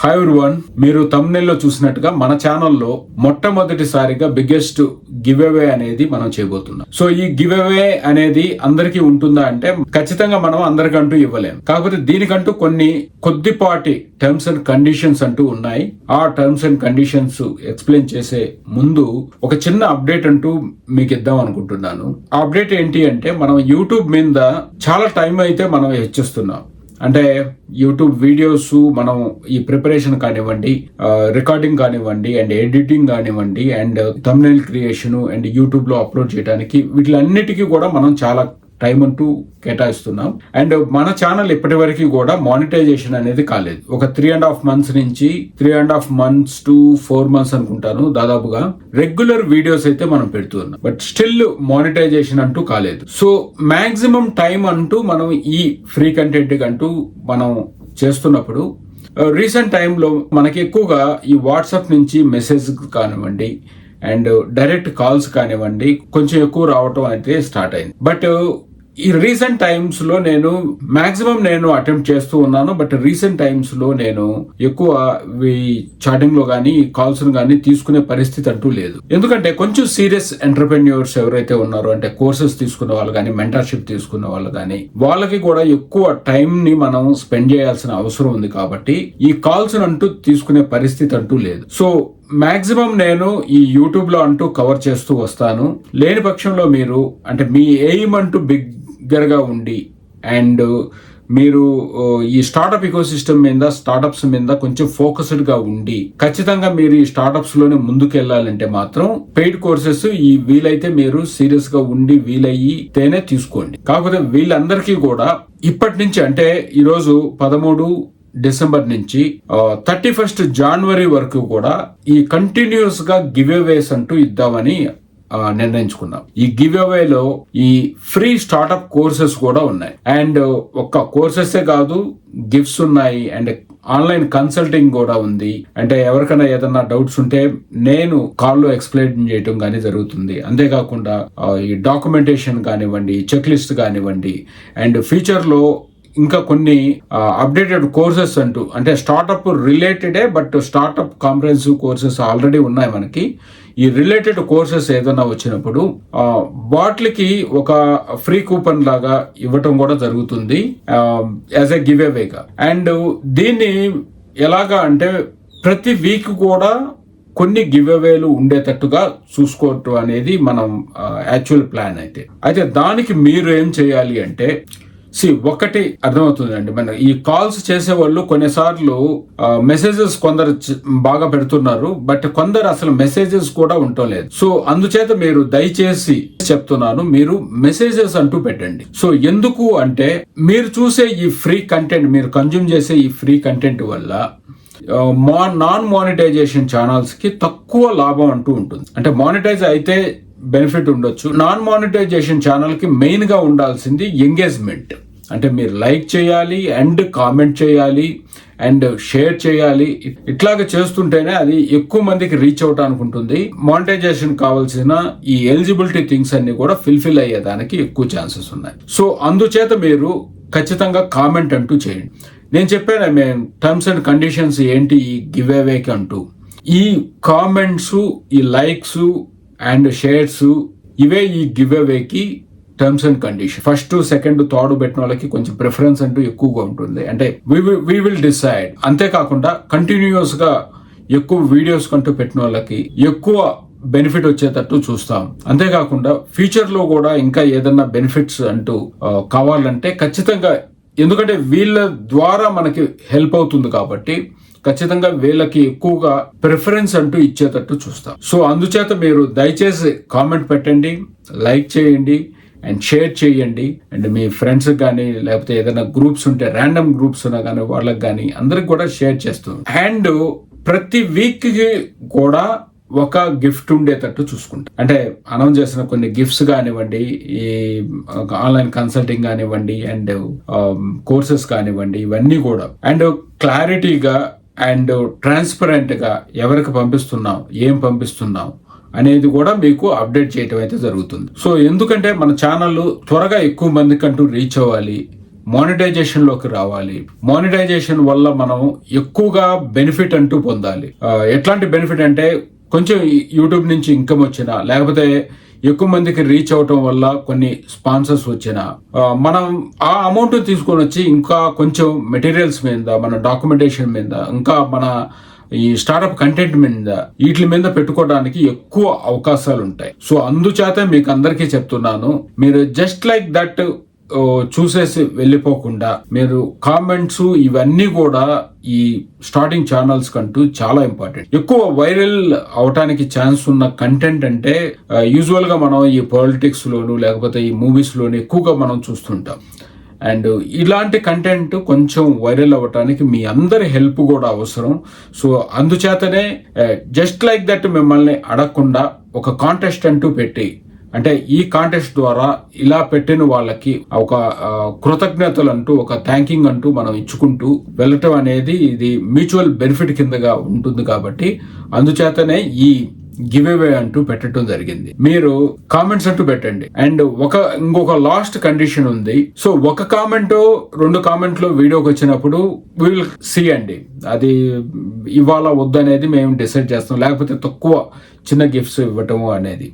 Hi everyone, మీరు thumbnail లో చూసినట్టుగా మన ఛానల్లో మొట్టమొదటిసారిగా బిగ్గెస్ట్ గివ్ అవే అనేది మనం చేయబోతున్నాం. సో ఈ గివ్ అవే అనేది అందరికీ ఉంటుందా అంటే ఖచ్చితంగా మనం అందరికంటూ ఇవ్వలేం. కాకపోతే దీనికంటూ కొన్ని కొద్దిపాటి టర్మ్స్ అండ్ కండిషన్స్ అంటూ ఉన్నాయి. ఆ టర్మ్స్ అండ్ కండిషన్స్ ఎక్స్ప్లెయిన్ చేసే ముందు ఒక చిన్న అప్డేట్ అంటూ మీకు ఇద్దాం అనుకుంటున్నాను. ఆ అప్డేట్ ఏంటి అంటే మనం యూట్యూబ్ మీద చాలా టైం అయితే మనం హెచ్చిస్తున్నాం. అంటే యూట్యూబ్ వీడియోస్ మనం ఈ ప్రిపరేషన్ కానివ్వండి, రికార్డింగ్ కానివ్వండి, అండ్ ఎడిటింగ్ కానివ్వండి, and thumbnail creation and YouTube లో అప్లోడ్ చేయడానికి వీటిలన్నిటికీ కూడా మనం చాలా టైం అంటూ కేటాయిస్తున్నాం. అండ్ మన ఛానల్ ఇప్పటి వరకు కూడా మానిటైజేషన్ అనేది కాలేదు. ఒక 3.5 months నుంచి 3.5 months to 4 months అనుకుంటాను దాదాపుగా రెగ్యులర్ వీడియోస్ అయితే మనం పెడుతున్నాం. బట్ స్టిల్ మానిటైజేషన్ అంటూ కాలేదు. సో మాక్సిమం టైం అంటూ మనం ఈ ఫ్రీ కంటెంట్ అంటూ మనం చేస్తున్నప్పుడు రీసెంట్ టైంలో మనకి ఎక్కువగా ఈ వాట్సాప్ నుంచి మెసేజ్ కానివ్వండి అండ్ డైరెక్ట్ కాల్స్ కానివ్వండి కొంచెం ఎక్కువ రావటం అయితే స్టార్ట్ అయింది. బట్ ఈ రీసెంట్ టైమ్స్ లో నేను మాక్సిమం అటెంప్ట్ చేస్తూ ఉన్నాను. బట్ రీసెంట్ టైమ్స్ లో నేను ఎక్కువ చాటింగ్ లో గానీ కాల్స్ గానీ తీసుకునే పరిస్థితి అంటూ లేదు. ఎందుకంటే కొంచెం సీరియస్ ఎంటర్‌ప్రెన్యూర్స్ ఎవరైతే ఉన్నారో, అంటే కోర్సెస్ తీసుకున్న వాళ్ళు కానీ, మెంటర్షిప్ తీసుకున్న వాళ్ళు కానీ, వాళ్ళకి కూడా ఎక్కువ టైం ని మనం స్పెండ్ చేయాల్సిన అవసరం ఉంది. కాబట్టి ఈ కాల్స్ అంటూ తీసుకునే పరిస్థితి అంటూ లేదు. సో మాక్సిమం నేను ఈ యూట్యూబ్ లో అంటూ కవర్ చేస్తూ వస్తాను. లేని పక్షంలో మీరు అంటే మీ ఎయిమ్ అంటూ బిగ్గర్ గా ఉండి అండ్ మీరు ఈ స్టార్ట్అప్ ఇకోసిస్టమ్ మీద, స్టార్ట్అప్స్ మీద కొంచెం ఫోకస్డ్ గా ఉండి ఖచ్చితంగా మీరు ఈ స్టార్ట్అప్స్ లోనే ముందుకు వెళ్ళాలంటే మాత్రం పెయిడ్ కోర్సెస్ ఈ వీలైతే మీరు సీరియస్ గా ఉండి వీలైతేనే తీసుకోండి. కాకపోతే వీళ్ళందరికీ కూడా ఇప్పటి నుంచి అంటే ఈరోజు 13 డిసెంబర్ నుంచి 31st జనవరి వరకు కూడా ఈ కంటిన్యూస్ గా గివ్ అవేస్ అంటూ ఇద్దామని నిర్ణయించుకున్నాం. ఈ గివ్ అవేలో ఈ ఫ్రీ స్టార్ట్అప్ కోర్సెస్ కూడా ఉన్నాయి. అండ్ ఒక్క కోర్సెస్ కాదు, గిఫ్ట్స్ ఉన్నాయి అండ్ ఆన్లైన్ కన్సల్టింగ్ కూడా ఉంది. అంటే ఎవరికైనా ఏదైనా డౌట్స్ ఉంటే నేను కాల్లో ఎక్స్ప్లెయిన్ చేయటం కానీ జరుగుతుంది. అంతేకాకుండా ఈ డాక్యుమెంటేషన్ కానివ్వండి, చెక్ లిస్ట్ కానివ్వండి, అండ్ ఫ్యూచర్ లో ఇంకా కొన్ని అప్డేటెడ్ కోర్సెస్ అంటూ అంటే స్టార్ట్అప్ రిలేటెడే, but startup comprehensive courses already ఉన్నాయి మనకి. ఈ రిలేటెడ్ కోర్సెస్ ఏదైనా వచ్చినప్పుడు వాటికి ఒక ఫ్రీ కూపన్ లాగా ఇవ్వటం కూడా జరుగుతుంది యాజ్ ఎ గివ్ అవేగా. అండ్ దీన్ని ఎలాగా అంటే ప్రతి వీక్ కూడా కొన్ని గివ్ అవేలు ఉండేటట్టుగా చూసుకోవటం అనేది మనం యాక్చువల్ ప్లాన్. అయితే దానికి మీరు ఏం చేయాలి అంటే ఒకటి అర్థమవుతుందండి, మన ఈ కాల్స్ చేసే వాళ్ళు కొన్నిసార్లు మెసేజెస్ కొందరు బాగా పెడుతున్నారు, బట్ కొందరు అసలు మెసేజెస్ కూడా ఉండలేదు. సో అందుచేత మీరు దయచేసి చెప్తున్నాను, మీరు మెసేజెస్ అంటూ పెట్టండి. సో ఎందుకు అంటే మీరు చూసే ఈ ఫ్రీ కంటెంట్, మీరు కన్జ్యూమ్ చేసే ఈ ఫ్రీ కంటెంట్ వల్ల నాన్ మానిటైజేషన్ ఛానల్స్ కి తక్కువ లాభం అంటూ ఉంటుంది. అంటే మానిటైజ్ అయితే బెనిఫిట్ ఉండొచ్చు, నాన్ మానిటైజేషన్ ఛానల్ కి మెయిన్ గా ఉండాల్సింది ఎంగేజ్మెంట్. అంటే మీరు లైక్ చేయాలి అండ్ కామెంట్ చేయాలి అండ్ షేర్ చేయాలి. ఇట్లాగా చేస్తుంటేనే అది ఎక్కువ మందికి రీచ్ అవటానికి ఉంటుంది. మానిటైజేషన్ కావాల్సిన ఈ ఎలిజిబిలిటీ థింగ్స్ అన్ని కూడా ఫిల్ఫిల్ అయ్యేదానికి ఎక్కువ ఛాన్సెస్ ఉన్నాయి. సో అందుచేత మీరు ఖచ్చితంగా కామెంట్ అంటూ చేయండి. నేను చెప్పాను టర్మ్స్ అండ్ కండిషన్స్ ఏంటి ఈ గివ్ అవేకి అంటూ. ఈ కామెంట్స్, ఈ లైక్స్ అండ్ షేర్స్, ఇవే ఈ గివ్ అవేకి terms and condition. First, second, third పెట్టిన వాళ్ళకి కొంచెం ప్రిఫరెన్స్ అంటూ ఎక్కువగా ఉంటుంది. అంటే వి విల్ డిసైడ్. అంతేకాకుండా కంటిన్యూస్ గా ఎక్కువ వీడియోస్ కంటూ పెట్టిన వాళ్ళకి ఎక్కువ బెనిఫిట్ వచ్చేటట్టు చూస్తాం. అంతేకాకుండా ఫ్యూచర్ లో కూడా ఇంకా ఏదన్నా బెనిఫిట్స్ అంటూ కావాలంటే ఖచ్చితంగా, ఎందుకంటే వీళ్ళ ద్వారా మనకి హెల్ప్ అవుతుంది కాబట్టి ఖచ్చితంగా వీళ్ళకి ఎక్కువగా ప్రిఫరెన్స్ అంటూ ఇచ్చేటట్టు చూస్తాం. సో అందుచేత మీరు దయచేసి కామెంట్ పెట్టండి, లైక్ చేయండి అండ్ షేర్ చేయండి. అండ్ మీ ఫ్రెండ్స్ కానీ లేకపోతే ఏదైనా గ్రూప్స్ ఉంటే, ర్యాండమ్ గ్రూప్స్ ఉన్నా కానీ వాళ్ళకి కానీ అందరికి కూడా షేర్ చేస్తుంది. అండ్ ప్రతి వీక్ కి కూడా ఒక గిఫ్ట్ ఉండేటట్టు చూసుకుంటాం. అంటే అనౌన్స్ చేసిన కొన్ని గిఫ్ట్స్ కానివ్వండి, ఈ ఆన్లైన్ కన్సల్టింగ్ కానివ్వండి అండ్ కోర్సెస్ కానివ్వండి, ఇవన్నీ కూడా అండ్ క్లారిటీగా అండ్ ట్రాన్స్పరెంట్ గా ఎవరికి పంపిస్తున్నాం, ఏం పంపిస్తున్నాం అనేది కూడా మీకు అప్డేట్ చేయటం అయితే జరుగుతుంది. సో ఎందుకంటే మన ఛానల్ త్వరగా ఎక్కువ మందికి అంటూ రీచ్ అవ్వాలి, మానిటైజేషన్ లోకి రావాలి. మానిటైజేషన్ వల్ల మనం ఎక్కువగా బెనిఫిట్ అంటూ పొందాలి. ఎట్లాంటి బెనిఫిట్ అంటే కొంచెం యూట్యూబ్ నుంచి ఇన్కమ్ వచ్చినా, లేకపోతే ఎక్కువ మందికి రీచ్ అవటం వల్ల కొన్ని స్పాన్సర్స్ వచ్చినా, మనం ఆ అమౌంట్ తీసుకొని వచ్చి ఇంకా కొంచెం మెటీరియల్స్ మీద, మన డాక్యుమెంటేషన్ మీద, ఇంకా మన ఈ స్టార్ట్అప్ కంటెంట్ మీద, వీటి మీద పెట్టుకోవడానికి ఎక్కువ అవకాశాలు ఉంటాయి. సో అందుచేత మీకు అందరికీ చెప్తున్నాను, మీరు జస్ట్ లైక్ దట్ చూసేసి వెళ్ళిపోకుండా మీరు కామెంట్స్ ఇవన్నీ కూడా ఈ స్టార్టింగ్ ఛానల్స్ కంటూ చాలా ఇంపార్టెంట్. ఎక్కువ వైరల్ అవటానికి ఛాన్స్ ఉన్న కంటెంట్ అంటే యూజువల్ గా మనం ఈ పాలిటిక్స్ లోను లేకపోతే ఈ మూవీస్ లోను ఎక్కువగా మనం చూస్తుంటాం. అండ్ ఇలాంటి కంటెంట్ కొంచెం వైరల్ అవ్వటానికి మీ అందరి హెల్ప్ కూడా అవసరం. సో అందుచేతనే జస్ట్ లైక్ దట్ మిమ్మల్ని అడగకుండా ఒక కాంటెస్ట్ అంటూ పెట్టి, అంటే ఈ కాంటెస్ట్ ద్వారా ఇలా పెట్టిన వాళ్ళకి ఒక కృతజ్ఞతలు అంటూ, ఒక థ్యాంకింగ్ అంటూ మనం ఇచ్చుకుంటూ వెళ్ళటం అనేది ఇది మ్యూచువల్ బెనిఫిట్ కిందగా ఉంటుంది. కాబట్టి అందుచేతనే ఈ గివ్ అవే అంటూ పెట్టడం జరిగింది. మీరు కామెంట్స్ అంటూ పెట్టండి. అండ్ ఇంకొక లాస్ట్ కండిషన్ ఉంది. సో ఒక కామెంట్ 2 కామెంట్లు వీడియోకి వచ్చినప్పుడు విల్ సీ అండి, అది ఇవాళ వద్దనేది మేము డిసైడ్ చేస్తాం, లేకపోతే తక్కువ చిన్న గిఫ్ట్స్ ఇవ్వటము అనేది.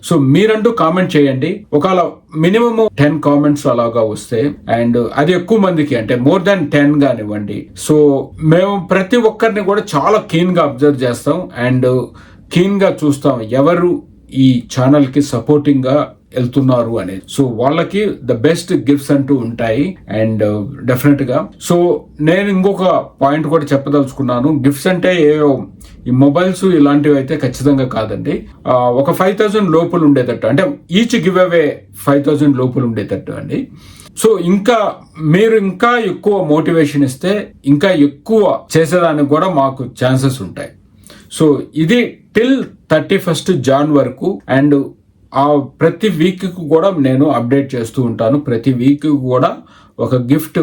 సో మీరంటూ కామెంట్ చేయండి. ఒకవేళ మినిమం 10 కామెంట్స్ అలాగా వస్తే, అండ్ అది ఎక్కువ మందికి అంటే మోర్ దాన్ 10 కానివ్వండి. సో మేము ప్రతి ఒక్కరిని కూడా చాలా కీన్ గా అబ్జర్వ్ చేస్తాం అండ్ కీన్ గా చూస్తాం ఎవరు ఈ ఛానల్ కి సపోర్టింగ్ గా వెళ్తున్నారు అనేది. సో వాళ్ళకి ద బెస్ట్ గిఫ్ట్స్ అంటూ ఉంటాయి. అండ్ డెఫినెట్ గా సో నేను ఇంకొక పాయింట్ కూడా చెప్పదలుచుకున్నాను. గిఫ్ట్స్ అంటే ఏవో ఈ మొబైల్స్ ఇలాంటివి అయితే ఖచ్చితంగా కాదండి. ఒక 5,000 లోపల ఉండేటట్టు, అంటే ఈచ్ గివ్ అవే 5,000 లోపల ఉండేటట్టు అండి. సో మీరు ఇంకా ఎక్కువ మోటివేషన్ ఇస్తే ఇంకా ఎక్కువ చేసేదానికి కూడా మాకు ఛాన్సెస్ ఉంటాయి. సో ఇది టిల్ 31st Jan వరకు. అండ్ ఆ ప్రతి వీక్ కూడా నేను అప్డేట్ చేస్తూ ఉంటాను. ప్రతి వీక్ కూడా ఒక గిఫ్ట్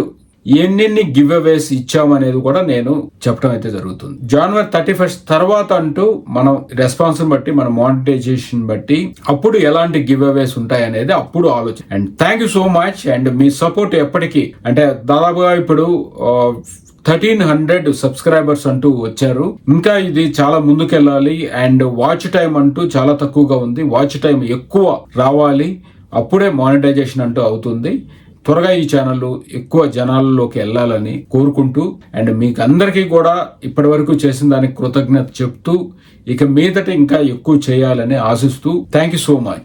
ఎన్ని గివ్ అవేస్ ఇచ్చామనేది కూడా నేను చెప్పడం అయితే జరుగుతుంది. January 31st తర్వాత అంటూ మనం రెస్పాన్స్ బట్టి, మన మానిటైజేషన్ బట్టి అప్పుడు ఎలాంటి గివ్ అవేస్ ఉంటాయి అనేది అప్పుడు ఆలోచన. And thank you so much. And me support ఎప్పటికీ, అంటే దాదాపుగా ఇప్పుడు 1300 సబ్స్క్రైబర్స్ అంటూ వచ్చారు. ఇంకా ఇది చాలా ముందుకెళ్ళాలి. అండ్ వాచ్ టైం అంటూ చాలా తక్కువగా ఉంది. వాచ్ టైం ఎక్కువ రావాలి, అప్పుడే మానిటైజేషన్ అంటూ అవుతుంది. త్వరగా ఈ ఛానల్ ఎక్కువ జనాలలోకి వెళ్ళాలని కోరుకుంటూ, అండ్ మీకు అందరికీ కూడా ఇప్పటి వరకు చేసిన దానికి కృతజ్ఞత చెప్తూ, ఇక మీదట ఇంకా ఎక్కువ చేయాలని ఆశిస్తూ, థ్యాంక్ యూ సో మచ్.